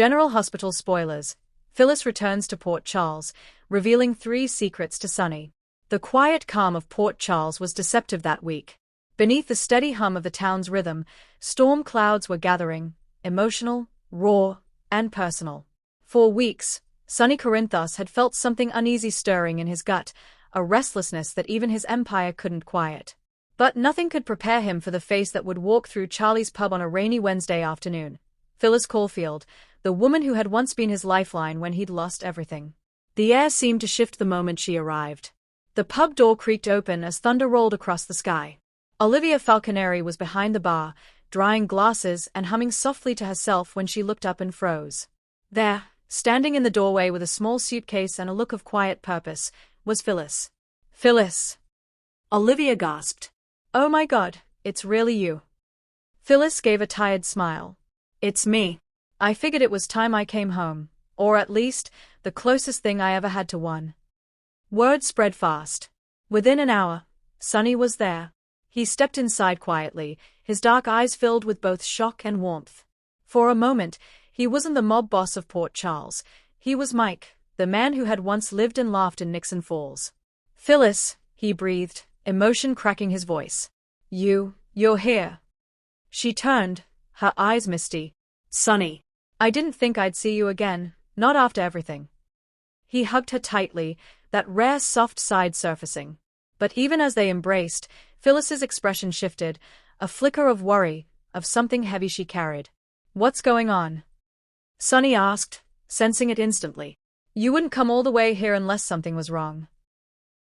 General Hospital Spoilers. Phyllis returns to Port Charles, revealing 3 secrets to Sonny. The quiet calm of Port Charles was deceptive that week. Beneath the steady hum of the town's rhythm, storm clouds were gathering, emotional, raw, and personal. For weeks, Sonny Corinthos had felt something uneasy stirring in his gut, a restlessness that even his empire couldn't quiet. But nothing could prepare him for the face that would walk through Charlie's pub on a rainy Wednesday afternoon. Phyllis Caulfield, the woman who had once been his lifeline when he'd lost everything. The air seemed to shift the moment she arrived. The pub door creaked open as thunder rolled across the sky. Olivia Falconeri was behind the bar, drying glasses and humming softly to herself when she looked up and froze. There, standing in the doorway with a small suitcase and a look of quiet purpose, was Phyllis. "Phyllis!" Olivia gasped. "Oh my God, it's really you." Phyllis gave a tired smile. "It's me. I figured it was time I came home, or at least, the closest thing I ever had to one." Word spread fast. Within an hour, Sonny was there. He stepped inside quietly, his dark eyes filled with both shock and warmth. For a moment, he wasn't the mob boss of Port Charles. He was Mike, the man who had once lived and laughed in Nixon Falls. "Phyllis," he breathed, emotion cracking his voice. You're here." She turned, her eyes misty. "Sonny, I didn't think I'd see you again, not after everything." He hugged her tightly, that rare soft side surfacing. But even as they embraced, Phyllis's expression shifted, a flicker of worry, of something heavy she carried. "What's going on?" Sonny asked, sensing it instantly. "You wouldn't come all the way here unless something was wrong."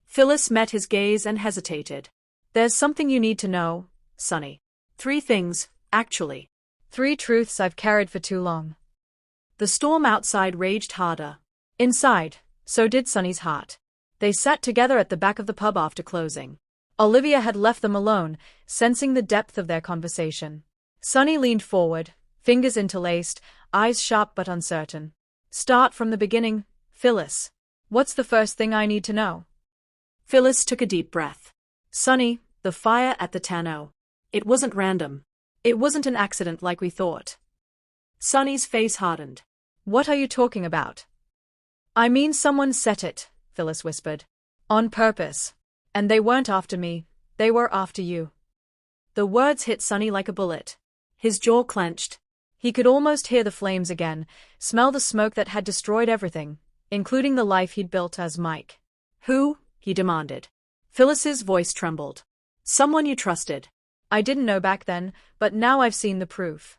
Phyllis met his gaze and hesitated. "There's something you need to know, Sonny. 3 things, actually. 3 truths I've carried for too long." The storm outside raged harder. Inside, so did Sonny's heart. They sat together at the back of the pub after closing. Olivia had left them alone, sensing the depth of their conversation. Sonny leaned forward, fingers interlaced, eyes sharp but uncertain. "Start from the beginning, Phyllis. What's the first thing I need to know?" Phyllis took a deep breath. "Sonny, the fire at the Tanneau. It wasn't random. It wasn't an accident like we thought." Sonny's face hardened. "What are you talking about?" "I mean someone set it," Phyllis whispered. "On purpose. And they weren't after me, they were after you." The words hit Sonny like a bullet. His jaw clenched. He could almost hear the flames again, smell the smoke that had destroyed everything, including the life he'd built as Mike. "Who?" he demanded. Phyllis's voice trembled. "Someone you trusted." "I didn't know back then, but now I've seen the proof."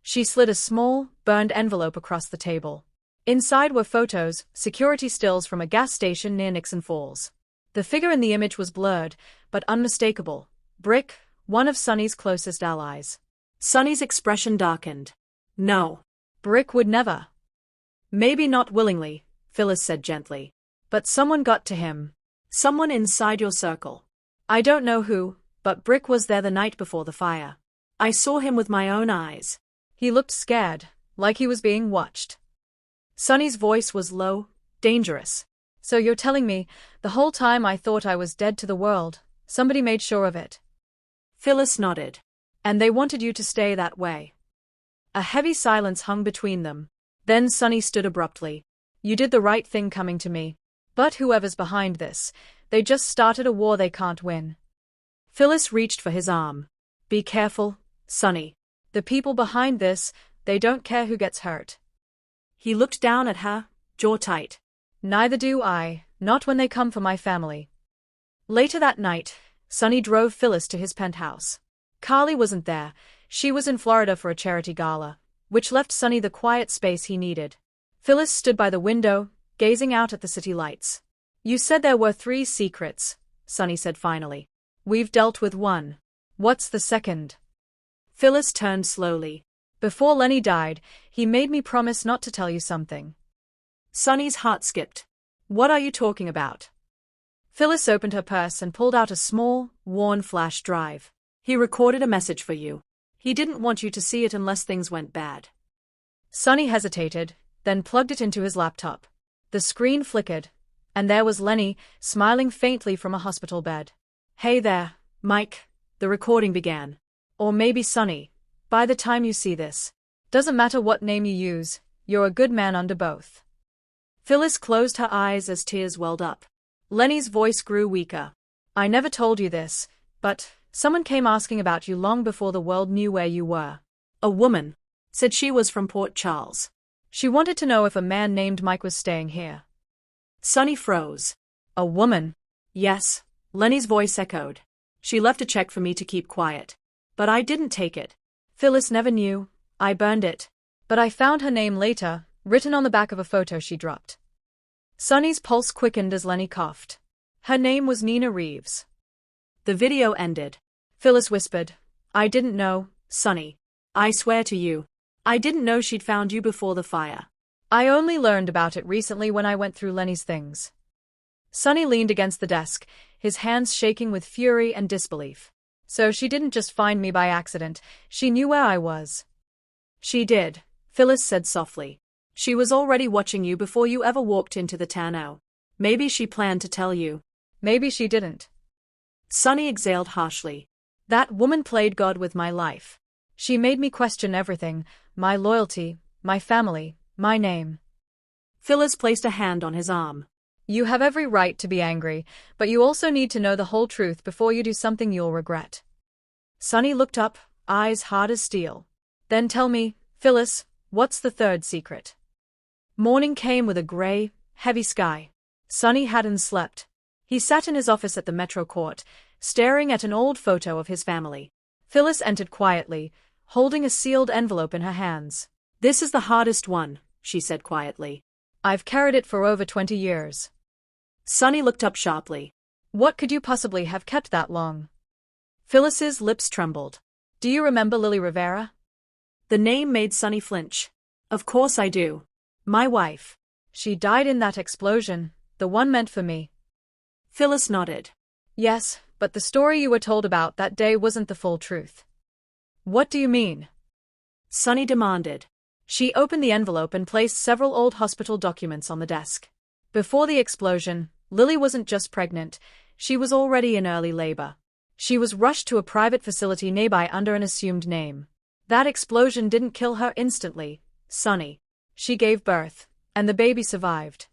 She slid a small, burned envelope across the table. Inside were photos, security stills from a gas station near Nixon Falls. The figure in the image was blurred, but unmistakable. Brick, one of Sonny's closest allies. Sonny's expression darkened. "No. Brick would never." "Maybe not willingly," Phyllis said gently. "But someone got to him. Someone inside your circle. I don't know who, but Brick was there the night before the fire. I saw him with my own eyes." He looked scared, like he was being watched. Sonny's voice was low, dangerous. "So you're telling me, the whole time I thought I was dead to the world, somebody made sure of it?" Phyllis nodded. "And they wanted you to stay that way." A heavy silence hung between them. Then Sonny stood abruptly. "You did the right thing coming to me. But whoever's behind this, they just started a war they can't win." Phyllis reached for his arm. "Be careful, Sonny. The people behind this, they don't care who gets hurt." He looked down at her, jaw tight. "Neither do I, not when they come for my family." Later that night, Sonny drove Phyllis to his penthouse. Carly wasn't there. She was in Florida for a charity gala, which left Sonny the quiet space he needed. Phyllis stood by the window, gazing out at the city lights. "You said there were 3 secrets," Sonny said finally. "We've dealt with one. What's the second?" Phyllis turned slowly. "Before Lenny died, he made me promise not to tell you something." Sonny's heart skipped. "What are you talking about?" Phyllis opened her purse and pulled out a small, worn flash drive. "He recorded a message for you. He didn't want you to see it unless things went bad." Sonny hesitated, then plugged it into his laptop. The screen flickered, and there was Lenny, smiling faintly from a hospital bed. "Hey there, Mike," the recording began. "Or maybe Sonny. By the time you see this. Doesn't matter what name you use, You're a good man under both. Phyllis closed her eyes as tears welled up. Lenny's voice grew weaker. I never told you this, but someone came asking about you long before the world knew where you were. A woman said she was from Port Charles. She wanted to know if a man named Mike was staying here. Sonny froze. A woman? Yes, Lenny's voice echoed. She left a check for me to keep quiet. But I didn't take it. Phyllis never knew. I burned it. But I found her name later, written on the back of a photo she dropped. Sonny's pulse quickened as Lenny coughed. Her name was Nina Reeves. The video ended. Phyllis whispered, I didn't know, Sonny. I swear to you. I didn't know she'd found you before the fire. I only learned about it recently when I went through Lenny's things. Sonny leaned against the desk, his hands shaking with fury and disbelief. So she didn't just find me by accident, she knew where I was. She did, Phyllis said softly. She was already watching you before you ever walked into the tonneau. Maybe she planned to tell you. Maybe she didn't. Sonny exhaled harshly. That woman played God with my life. She made me question everything, my loyalty, my family, my name. Phyllis placed a hand on his arm. You have every right to be angry, but you also need to know the whole truth before you do something you'll regret. Sonny looked up, eyes hard as steel. Then tell me, Phyllis, what's the third secret? Morning came with a gray, heavy sky. Sonny hadn't slept. He sat in his office at the Metro Court, staring at an old photo of his family. Phyllis entered quietly, holding a sealed envelope in her hands. This is the hardest one, she said quietly. I've carried it for over 20 years. Sonny looked up sharply. What could you possibly have kept that long? Phyllis's lips trembled. Do you remember Lily Rivera? The name made Sonny flinch. Of course I do. My wife. She died in that explosion, the one meant for me. Phyllis nodded. Yes, but the story you were told about that day wasn't the full truth. What do you mean? Sonny demanded. She opened the envelope and placed several old hospital documents on the desk. Before the explosion, Lily wasn't just pregnant, she was already in early labor. She was rushed to a private facility nearby under an assumed name. That explosion didn't kill her instantly, Sonny. She gave birth, and the baby survived.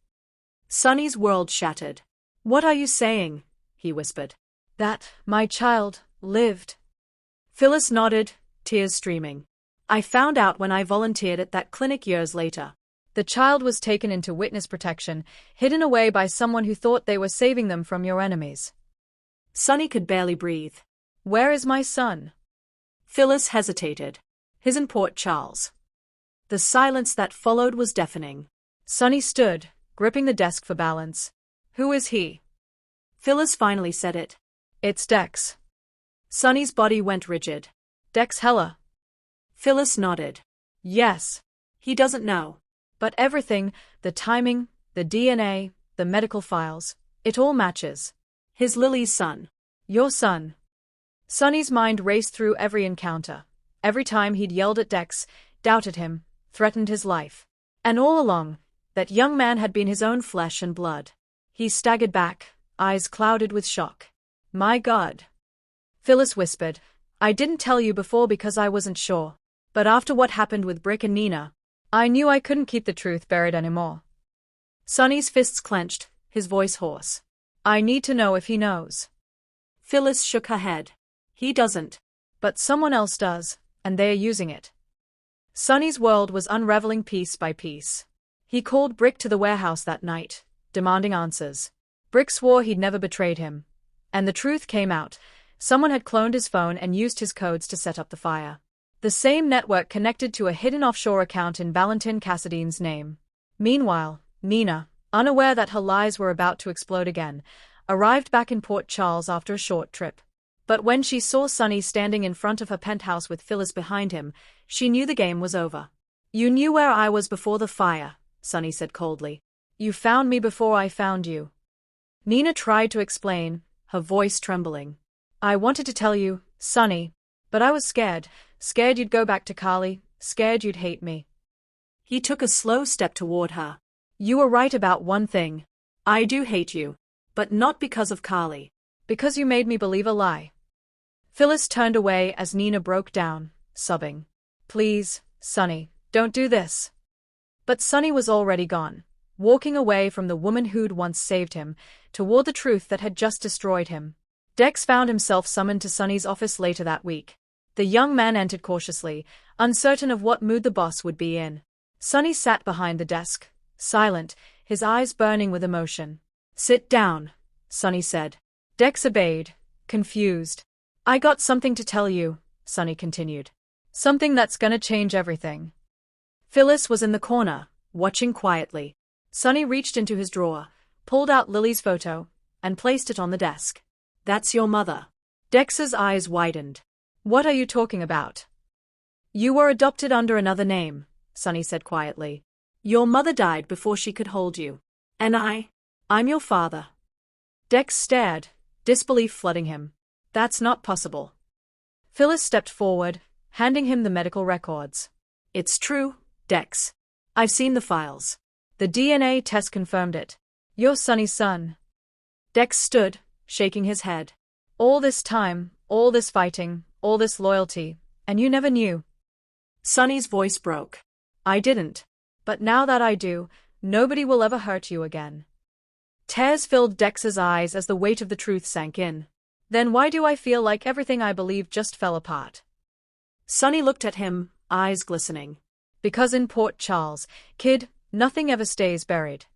Sonny's world shattered. What are you saying? He whispered. That my child lived. Phyllis nodded, tears streaming. I found out when I volunteered at that clinic years later. The child was taken into witness protection, hidden away by someone who thought they were saving them from your enemies. Sonny could barely breathe. Where is my son? Phyllis hesitated. He's in Port Charles. The silence that followed was deafening. Sonny stood, gripping the desk for balance. Who is he? Phyllis finally said it. It's Dex. Sonny's body went rigid. Dex Heller. Phyllis nodded. Yes. He doesn't know. But everything, the timing, the DNA, the medical files, it all matches. He's Lily's son. Your son. Sonny's mind raced through every encounter. Every time he'd yelled at Dex, doubted him, threatened his life. And all along, that young man had been his own flesh and blood. He staggered back, eyes clouded with shock. My God. Phyllis whispered, I didn't tell you before because I wasn't sure. But after what happened with Brick and Nina, I knew I couldn't keep the truth buried anymore. Sonny's fists clenched, his voice hoarse. I need to know if he knows. Phyllis shook her head. He doesn't. But someone else does, and they're using it. Sonny's world was unraveling piece by piece. He called Brick to the warehouse that night, demanding answers. Brick swore he'd never betrayed him. And the truth came out. Someone had cloned his phone and used his codes to set up the fire. The same network connected to a hidden offshore account in Valentin Cassidy's name. Meanwhile, Nina, unaware that her lies were about to explode again, arrived back in Port Charles after a short trip. But when she saw Sonny standing in front of her penthouse with Phyllis behind him, she knew the game was over. You knew where I was before the fire, Sonny said coldly. You found me before I found you. Nina tried to explain, her voice trembling. I wanted to tell you, Sonny, but I was scared you'd go back to Carly, scared you'd hate me. He took a slow step toward her. You were right about one thing. I do hate you. But not because of Carly. Because you made me believe a lie. Phyllis turned away as Nina broke down, sobbing. Please, Sonny, don't do this. But Sonny was already gone, walking away from the woman who'd once saved him, toward the truth that had just destroyed him. Dex found himself summoned to Sonny's office later that week. The young man entered cautiously, uncertain of what mood the boss would be in. Sonny sat behind the desk, silent, his eyes burning with emotion. "Sit down," Sonny said. Dex obeyed, confused. "I got something to tell you," Sonny continued. "Something that's gonna change everything." Phyllis was in the corner, watching quietly. Sonny reached into his drawer, pulled out Lily's photo, and placed it on the desk. "That's your mother." Dex's eyes widened. "What are you talking about?" "You were adopted under another name," Sonny said quietly. "Your mother died before she could hold you. And I'm your father." Dex stared, disbelief flooding him. "That's not possible." Phyllis stepped forward, handing him the medical records. "It's true, Dex. I've seen the files. The DNA test confirmed it. You're Sonny's son." Dex stood, shaking his head. "All this time, all this fighting, all this loyalty, and you never knew." Sonny's voice broke. "I didn't. But now that I do, nobody will ever hurt you again." Tears filled Dex's eyes as the weight of the truth sank in. "Then why do I feel like everything I believed just fell apart?" Sonny looked at him, eyes glistening. "Because in Port Charles, kid, nothing ever stays buried."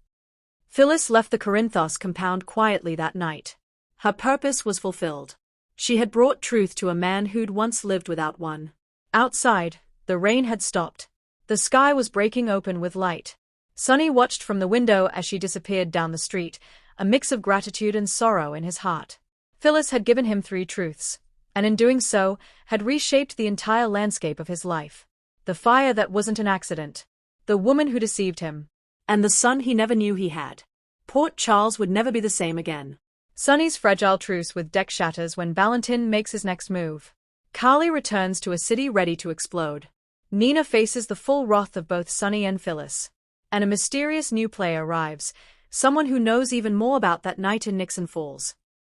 Phyllis left the Corinthos compound quietly that night. Her purpose was fulfilled. She had brought truth to a man who'd once lived without one. Outside, the rain had stopped. The sky was breaking open with light. Sonny watched from the window as she disappeared down the street, a mix of gratitude and sorrow in his heart. Phyllis had given him 3 truths, and in doing so, had reshaped the entire landscape of his life. The fire that wasn't an accident. The woman who deceived him. And the son he never knew he had. Port Charles would never be the same again. Sonny's fragile truce with Dex shatters when Valentin makes his next move. Carly returns to a city ready to explode. Nina faces the full wrath of both Sonny and Phyllis. And a mysterious new player arrives, someone who knows even more about that night in Nixon Falls.